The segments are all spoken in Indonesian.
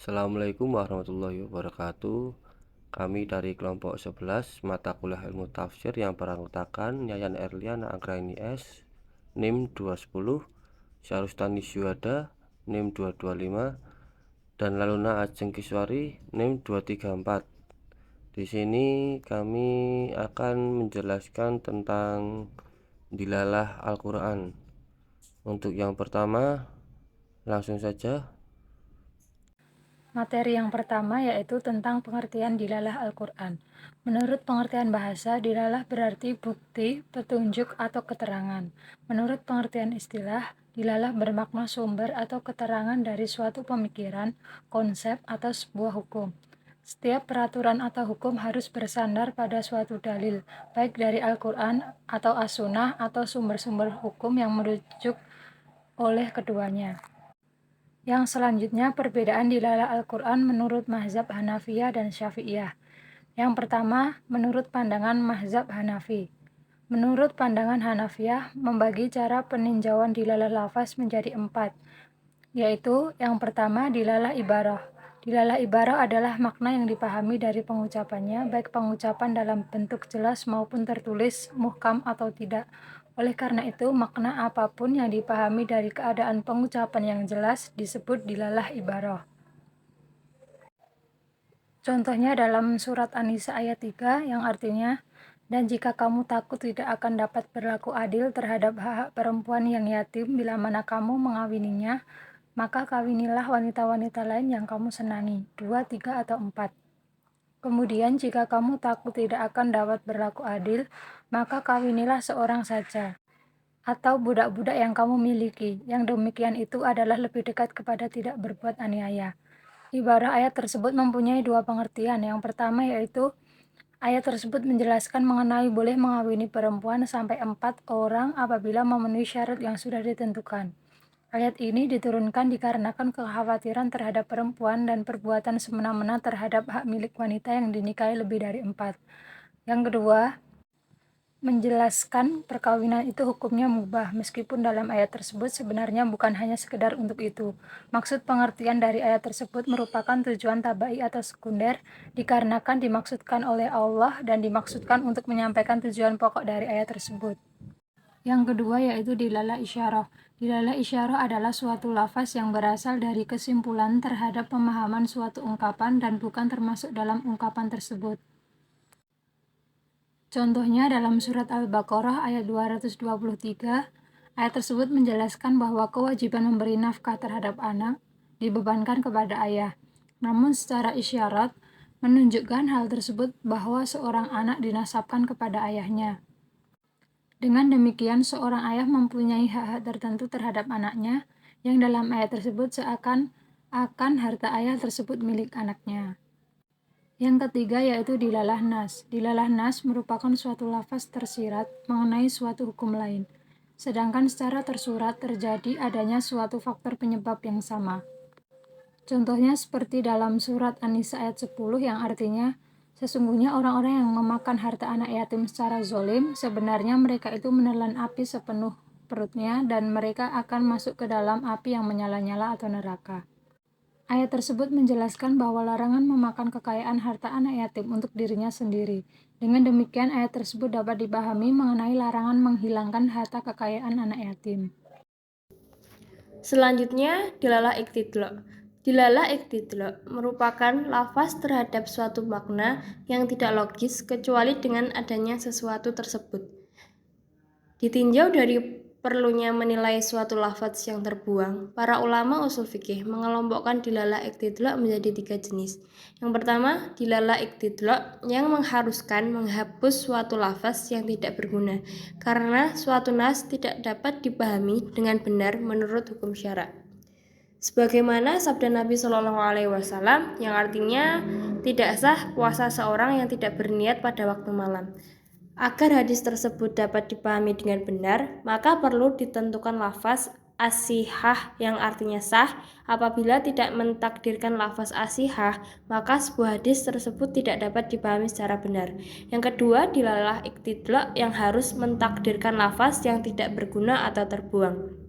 Assalamualaikum warahmatullahi wabarakatuh. Kami dari kelompok 11 mata kuliah ilmu tafsir yang beranggotakan Yayan Erliana Anggraini S, NIM 210, Syarustani Syuhada, NIM 225, dan Laluna Ajeng Kiswari, NIM 234. Di sini kami akan menjelaskan tentang dilalah Al-Quran. Untuk yang pertama, langsung saja. Materi yang pertama yaitu tentang pengertian dilalah Al-Quran. Menurut pengertian bahasa, dilalah berarti bukti, petunjuk, atau keterangan. Menurut pengertian istilah, dilalah bermakna sumber atau keterangan dari suatu pemikiran, konsep, atau sebuah hukum. Setiap peraturan atau hukum harus bersandar pada suatu dalil, baik dari Al-Quran atau As-Sunnah atau sumber-sumber hukum yang merujuk oleh keduanya. Yang selanjutnya, perbedaan dilalah Al-Quran menurut mazhab Hanafiyah dan Syafi'iyah. Yang pertama, menurut pandangan mazhab Hanafi. Menurut pandangan Hanafiyah, membagi cara peninjauan dilalah lafaz menjadi 4, yaitu yang pertama, dilalah ibarah. Dilalah ibarah adalah makna yang dipahami dari pengucapannya, baik pengucapan dalam bentuk jelas maupun tertulis, muhkam atau tidak. Oleh karena itu, makna apapun yang dipahami dari keadaan pengucapan yang jelas disebut dilalah ibarah. Contohnya dalam surat An-Nisa ayat 3 yang artinya, dan jika kamu takut tidak akan dapat berlaku adil terhadap hak-hak perempuan yang yatim bila mana kamu mengawininya, maka kawinilah wanita-wanita lain yang kamu senangi, 2, 3, atau 4. Kemudian jika kamu takut tidak akan dapat berlaku adil, maka kawinilah seorang saja, atau budak-budak yang kamu miliki. Yang demikian itu adalah lebih dekat kepada tidak berbuat aniaya. Ibarat ayat tersebut mempunyai dua pengertian. Yang pertama yaitu ayat tersebut menjelaskan mengenai boleh mengawini perempuan sampai 4 orang apabila memenuhi syarat yang sudah ditentukan. Ayat ini diturunkan dikarenakan kekhawatiran terhadap perempuan dan perbuatan semena-mena terhadap hak milik wanita yang dinikahi lebih dari 4. Yang kedua, menjelaskan perkawinan itu hukumnya mubah, meskipun dalam ayat tersebut sebenarnya bukan hanya sekedar untuk itu. Maksud pengertian dari ayat tersebut merupakan tujuan tabai atau sekunder, dikarenakan dimaksudkan oleh Allah dan dimaksudkan untuk menyampaikan tujuan pokok dari ayat tersebut. Yang kedua yaitu dilalah isyarah. Dilalah isyarah adalah suatu lafaz yang berasal dari kesimpulan terhadap pemahaman suatu ungkapan dan bukan termasuk dalam ungkapan tersebut. Contohnya dalam surat Al-Baqarah ayat 223, ayat tersebut menjelaskan bahwa kewajiban memberi nafkah terhadap anak dibebankan kepada ayah. Namun secara isyarat menunjukkan hal tersebut bahwa seorang anak dinasabkan kepada ayahnya. Dengan demikian, seorang ayah mempunyai hak-hak tertentu terhadap anaknya, yang dalam ayat tersebut seakan-akan harta ayah tersebut milik anaknya. Yang ketiga yaitu dilalah nas. Dilalah nas merupakan suatu lafaz tersirat mengenai suatu hukum lain, sedangkan secara tersurat terjadi adanya suatu faktor penyebab yang sama. Contohnya seperti dalam surat An-Nisa ayat 10 yang artinya, sesungguhnya orang-orang yang memakan harta anak yatim secara zolim, sebenarnya mereka itu menelan api sepenuh perutnya dan mereka akan masuk ke dalam api yang menyala-nyala atau neraka. Ayat tersebut menjelaskan bahwa larangan memakan kekayaan harta anak yatim untuk dirinya sendiri. Dengan demikian, ayat tersebut dapat dipahami mengenai larangan menghilangkan harta kekayaan anak yatim. Selanjutnya, dilalah iktidlaq. Dilalah iktidlaq merupakan lafaz terhadap suatu makna yang tidak logis kecuali dengan adanya sesuatu tersebut. Ditinjau dari perlunya menilai suatu lafaz yang terbuang, para ulama usul fikih mengelompokkan dilalah iktidlaq menjadi 3 jenis. Yang pertama, dilalah iktidlaq yang mengharuskan menghapus suatu lafaz yang tidak berguna, karena suatu nas tidak dapat dipahami dengan benar menurut hukum syara. Sebagaimana sabda Nabi Shallallahu Alaihi Wasallam yang artinya tidak sah puasa seorang yang tidak berniat pada waktu malam. Agar hadis tersebut dapat dipahami dengan benar, maka perlu ditentukan lafaz as-sihah yang artinya sah. Apabila tidak mentakdirkan lafaz as-sihah, maka sebuah hadis tersebut tidak dapat dipahami secara benar. Yang kedua, dilalah iktidlaq yang harus mentakdirkan lafaz yang tidak berguna atau terbuang.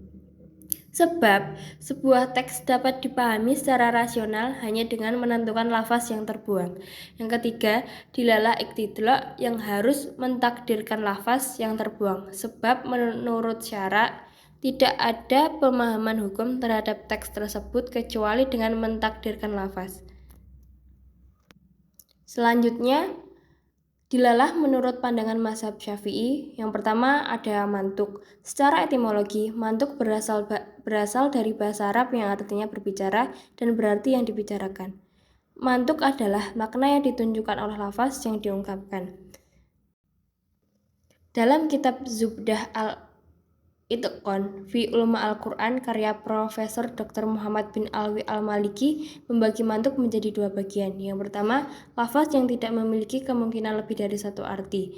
Sebab, sebuah teks dapat dipahami secara rasional hanya dengan menentukan lafaz yang terbuang. Yang ketiga, dilalah iktidlok yang harus mentakdirkan lafaz yang terbuang. Sebab menurut syarak, tidak ada pemahaman hukum terhadap teks tersebut kecuali dengan mentakdirkan lafaz. Selanjutnya, dilalah menurut pandangan mazhab Syafi'i. Yang pertama ada mantuk. Secara etimologi, mantuk berasal dari bahasa Arab yang artinya berbicara dan berarti yang dibicarakan. Mantuk adalah makna yang ditunjukkan oleh lafaz yang diungkapkan. Dalam kitab Zubdah Al-Itqan fi Ulama Al-Quran karya Profesor Dr. Muhammad bin Alwi Al-Maliki membagi mantuk menjadi dua bagian. Yang pertama, lafaz yang tidak memiliki kemungkinan lebih dari satu arti.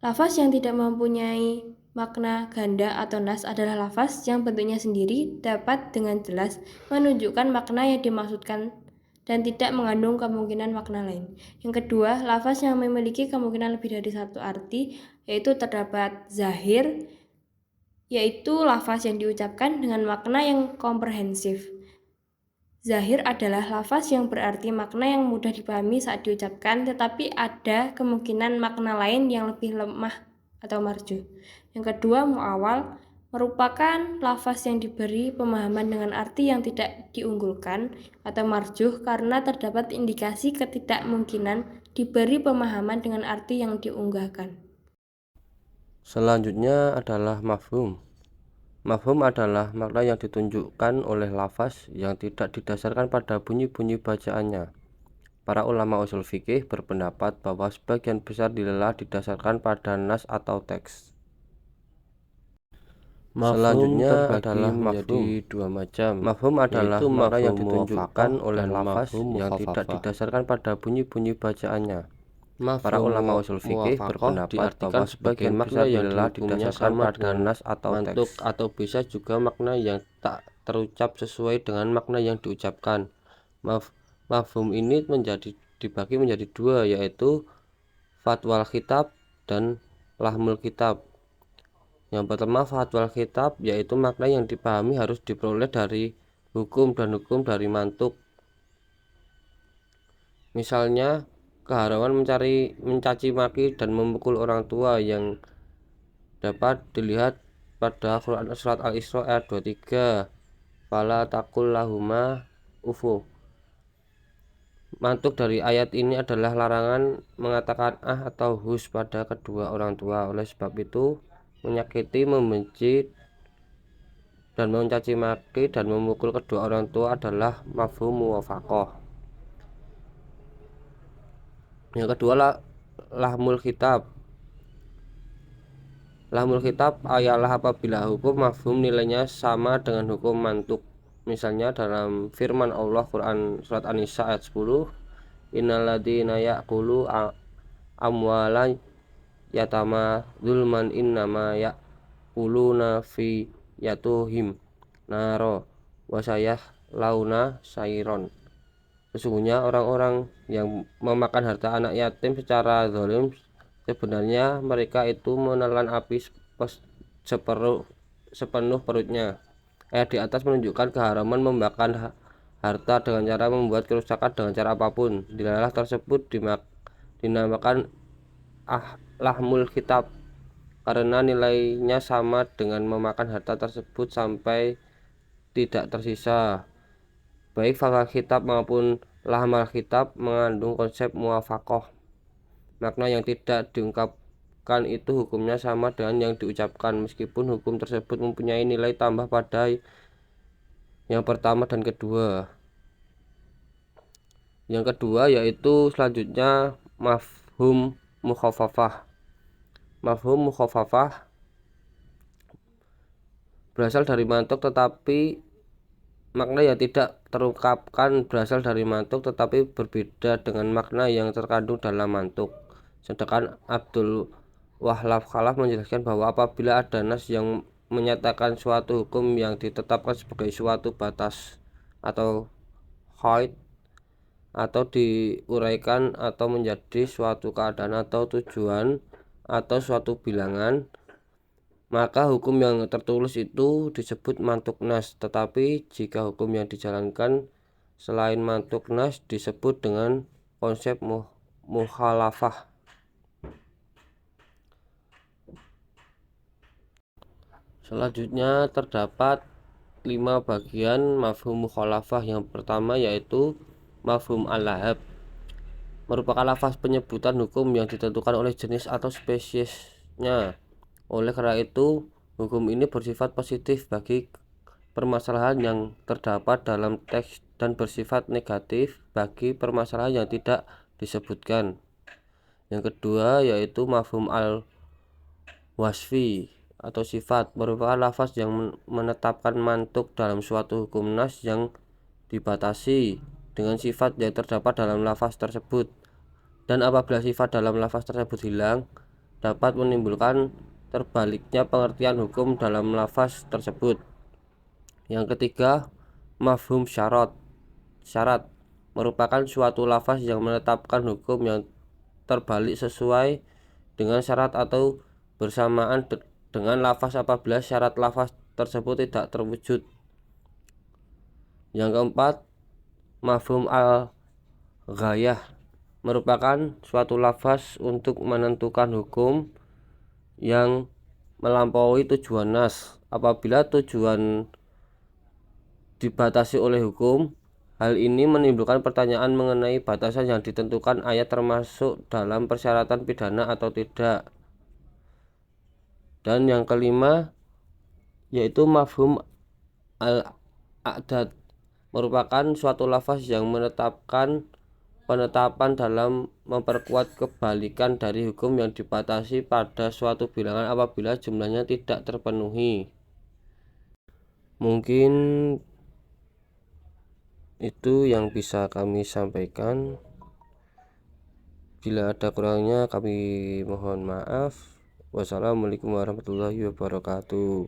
Lafaz yang tidak mempunyai makna ganda atau nas adalah lafaz yang bentuknya sendiri dapat dengan jelas menunjukkan makna yang dimaksudkan dan tidak mengandung kemungkinan makna lain. Yang kedua, lafaz yang memiliki kemungkinan lebih dari satu arti, yaitu terdapat zahir, yaitu lafaz yang diucapkan dengan makna yang komprehensif. Zahir adalah lafaz yang berarti makna yang mudah dipahami saat diucapkan, tetapi ada kemungkinan makna lain yang lebih lemah atau marjuh. Yang kedua, mu'awal merupakan lafaz yang diberi pemahaman dengan arti yang tidak diunggulkan atau marjuh karena terdapat indikasi ketidakmungkinan diberi pemahaman dengan arti yang diunggahkan. Selanjutnya adalah mafhum. Mafhum adalah makna yang ditunjukkan oleh lafaz yang tidak didasarkan pada bunyi-bunyi bacaannya. Para ulama usul fikih berpendapat bahwa sebagian besar dilalah didasarkan pada nas atau teks. Selanjutnya adalah menjadi dua macam. Mafhum adalah makna yang ditunjukkan oleh lafaz yang tidak didasarkan pada bunyi-bunyi bacaannya. Para ulama usul fikih berpendapat bahwa sebagian makna yang didasarkan pada nas atau teks, atau bisa juga makna yang tak terucap sesuai dengan makna yang diucapkan. Mafhum ini dibagi menjadi dua, yaitu fatwal khitab dan lahmul kitab. Yang pertama, fatwal khitab, yaitu makna yang dipahami harus diperoleh dari hukum dan hukum dari mantuk. Misalnya, keharuman mencaci maki dan memukul orang tua yang dapat dilihat pada Quran surat Al-Isra ayat 23. Fala taqul lahuma ufu. Mantuk dari ayat ini adalah larangan mengatakan atau hus pada kedua orang tua. Oleh sebab itu, menyakiti, membenci, dan mencaci maki dan memukul kedua orang tua adalah mafhum muwafaqah. Yang kedua, lahmul kitab. Lahmul kitab ialah apabila hukum mafhum nilainya sama dengan hukum mantuk. Misalnya dalam firman Allah Quran surat An-Nisa ayat 10, innalladzina ya'kulu amwala yatama zulman innama ya'kuluna fi yatuhim naro wasayah launa sairon. Sesungguhnya orang-orang yang memakan harta anak yatim secara zalim, sebenarnya mereka itu menelan api sepenuh perutnya. Ayat di atas menunjukkan keharaman memakan harta dengan cara membuat kerusakan dengan cara apapun. Dilalah tersebut dinamakan lahmul kitab karena nilainya sama dengan memakan harta tersebut sampai tidak tersisa. Baik fakal kitab maupun lahmal kitab mengandung konsep muwafaqah. Makna yang tidak diungkapkan itu hukumnya sama dengan yang diucapkan, meskipun hukum tersebut mempunyai nilai tambah pada yang pertama dan kedua. Yang kedua yaitu selanjutnya mafhum mukhafafah. Mafhum mukhafafah berasal dari mantuk tetapi makna yang tidak terungkapkan berasal dari mantuk tetapi berbeda dengan makna yang terkandung dalam mantuk. Sedangkan Abdul Wahab Khalaf menjelaskan bahwa apabila ada nas yang menyatakan suatu hukum yang ditetapkan sebagai suatu batas atau haid atau diuraikan atau menjadi suatu keadaan atau tujuan atau suatu bilangan, maka hukum yang tertulis itu disebut mantuk nas, tetapi jika hukum yang dijalankan selain mantuk nas disebut dengan konsep mukhalafah. Selanjutnya terdapat 5 bagian mafhum mukhalafah. Yang pertama yaitu mafhum al-lahab, merupakan lafaz penyebutan hukum yang ditentukan oleh jenis atau spesiesnya. Oleh karena itu, hukum ini bersifat positif bagi permasalahan yang terdapat dalam teks dan bersifat negatif bagi permasalahan yang tidak disebutkan. Yang kedua yaitu mafhum al-wasfi atau sifat, merupakan lafaz yang menetapkan mantuk dalam suatu hukum nas yang dibatasi dengan sifat yang terdapat dalam lafaz tersebut, dan apabila sifat dalam lafaz tersebut hilang dapat menimbulkan terbaliknya pengertian hukum dalam lafaz tersebut. Yang ketiga mafhum syarat, merupakan suatu lafaz yang menetapkan hukum yang terbalik sesuai dengan syarat atau bersamaan dengan lafaz apabila syarat lafaz tersebut tidak terwujud. Yang keempat mafhum al-ghayah, merupakan suatu lafaz untuk menentukan hukum yang melampaui tujuan nas apabila tujuan dibatasi oleh hukum. Hal ini menimbulkan pertanyaan mengenai batasan yang ditentukan ayat termasuk dalam persyaratan pidana atau tidak. Dan yang kelima yaitu mafhum al-a'dad, merupakan suatu lafaz yang menetapkan penetapan dalam memperkuat kebalikan dari hukum yang dibatasi pada suatu bilangan apabila jumlahnya tidak terpenuhi. Mungkin itu yang bisa kami sampaikan. Bila ada kurangnya kami mohon maaf. Wassalamualaikum warahmatullahi wabarakatuh.